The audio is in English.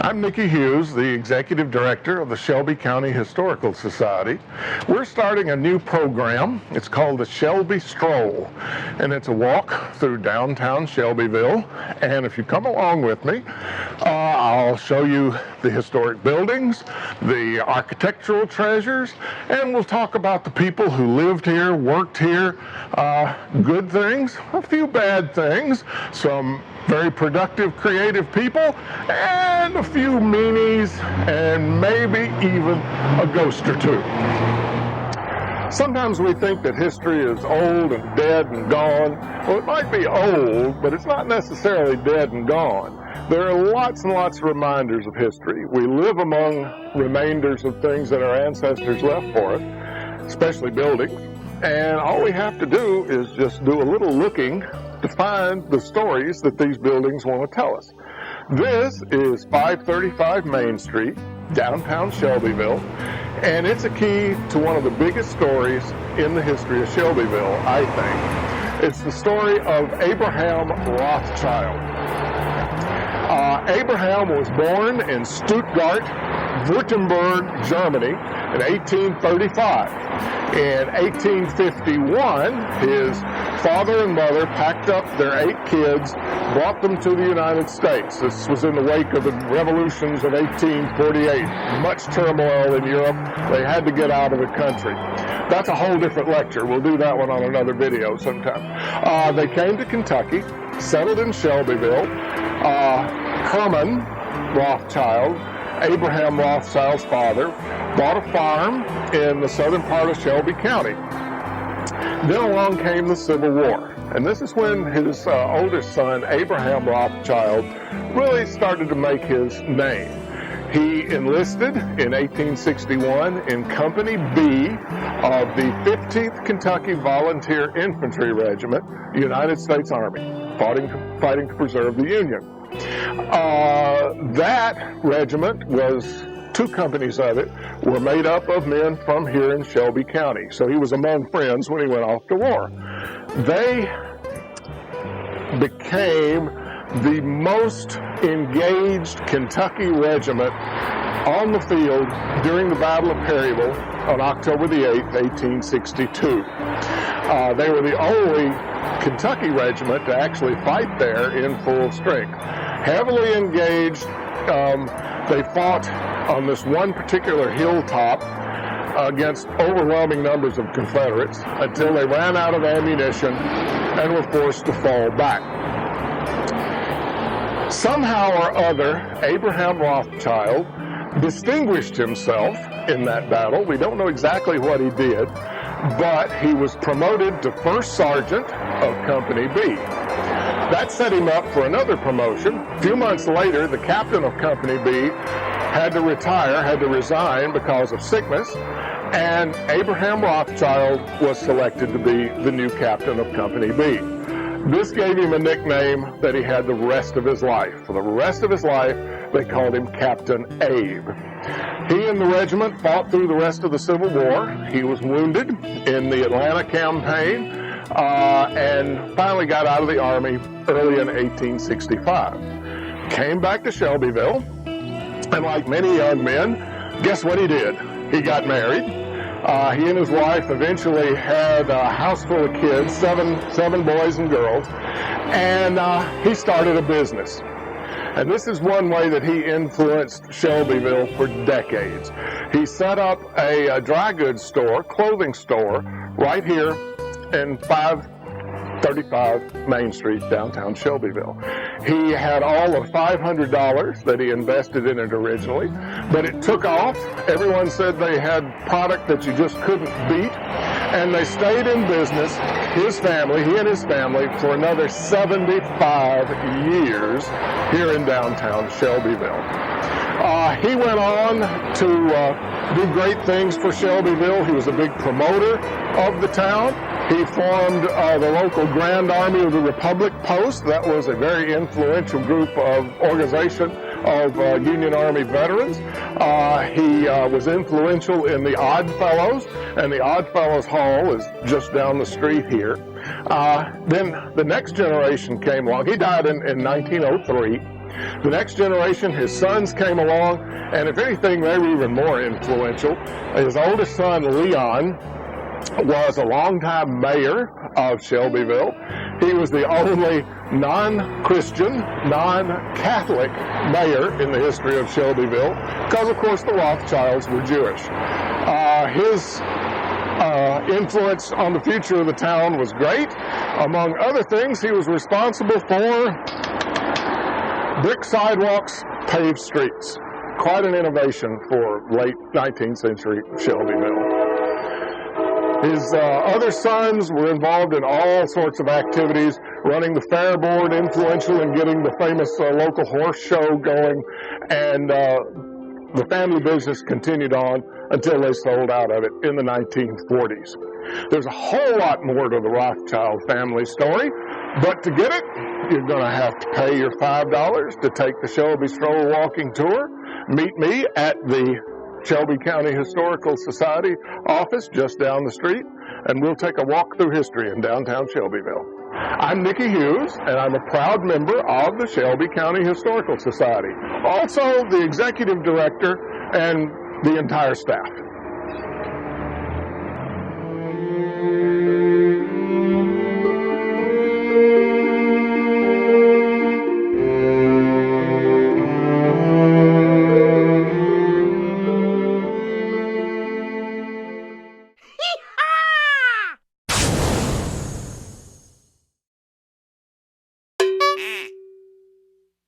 I'm Mickey Hughes, the Executive Director of the Shelby County Historical Society. We're starting a new program. It's called the Shelby Stroll, and it's a walk through downtown Shelbyville. And if you come along with me, I'll show you the historic buildings, the architectural treasures, and we'll talk about the people who lived here, worked here, good things, a few bad things, some very productive, creative people, and a few meanies, and maybe even a ghost or two. Sometimes we think that history is old and dead and gone. Well, it might be old, but it's not necessarily dead and gone. There are lots and lots of reminders of history. We live among remainders of things that our ancestors left for us, especially buildings. And all we have to do is just do a little looking to find the stories that these buildings want to tell us. This is 535 Main Street, downtown Shelbyville, and it's a key to one of the biggest stories in the history of Shelbyville, I think. It's the story of Abraham Rothschild. Abraham was born in Stuttgart, Württemberg, Germany in 1835. In 1851, his father and mother packed up their 8 kids, brought them to the United States. This was in the wake of the revolutions of 1848. Much turmoil in Europe. They had to get out of the country. That's a whole different lecture. We'll do that one on another video sometime. They came to Kentucky, settled in Shelbyville. Herman Rothschild, Abraham Rothschild's father, bought a farm in the southern part of Shelby County. Then along came the Civil War, and this is when his oldest son, Abraham Rothschild, really started to make his name. He enlisted in 1861 in Company B of the 15th Kentucky Volunteer Infantry Regiment, United States Army, fighting to preserve the Union. That regiment was 2 companies of it were made up of men from here in Shelby County. So he was among friends when he went off to war. They became the most engaged Kentucky regiment on the field during the Battle of Perryville on October the 8th, 1862. They were the only Kentucky regiment to actually fight there in full strength. Heavily engaged, they fought on this one particular hilltop against overwhelming numbers of Confederates until they ran out of ammunition and were forced to fall back. Somehow or other, Abraham Rothschild distinguished himself in that battle. We don't know exactly what he did, but he was promoted to first sergeant of Company B. That set him up for another promotion. A few months later, the captain of Company B had to retire, had to resign because of sickness, and Abraham Rothschild was selected to be the new captain of Company B. This gave him a nickname that he had the rest of his life. For the rest of his life, they called him Captain Abe. He and the regiment fought through the rest of the Civil War. He was wounded in the Atlanta campaign and finally got out of the Army early in 1865. Came back to Shelbyville, and like many young men, guess what he did? He got married. He and his wife eventually had a house full of kids, seven boys and girls, and he started a business. And this is one way that he influenced Shelbyville for decades. He set up a dry goods store, clothing store, right here in 535 Main Street, downtown Shelbyville. He had all of $500 that he invested in it originally, but it took off. Everyone said they had product that you just couldn't beat, and they stayed in business, he and his family, for another 75 years here in downtown Shelbyville. He went on to do great things for Shelbyville. He was a big promoter of the town. He formed the local Grand Army of the Republic Post. That was a very influential group of organization of Union Army veterans. He was influential in the Odd Fellows, and the Odd Fellows Hall is just down the street here. Then the next generation came along. He died in 1903. The next generation, his sons came along, and if anything, they were even more influential. His oldest son, Leon, was a longtime mayor of Shelbyville. He was the only non-Christian, non-Catholic mayor in the history of Shelbyville, because, of course, the Rothschilds were Jewish. His influence on the future of the town was great. Among other things, he was responsible for brick sidewalks, paved streets. Quite an innovation for late 19th century Shelbyville. His other sons were involved in all sorts of activities, running the fair board, influential in getting the famous local horse show going, and the family business continued on until they sold out of it in the 1940s. There's a whole lot more to the Rothschild family story, but to get it, you're going to have to pay your $5 to take the Shelby Stroll walking tour. Meet me at the Shelby County Historical Society office just down the street, and we'll take a walk through history in downtown Shelbyville. I'm Nicky Hughes, and I'm a proud member of the Shelby County Historical Society. Also, the executive director and the entire staff.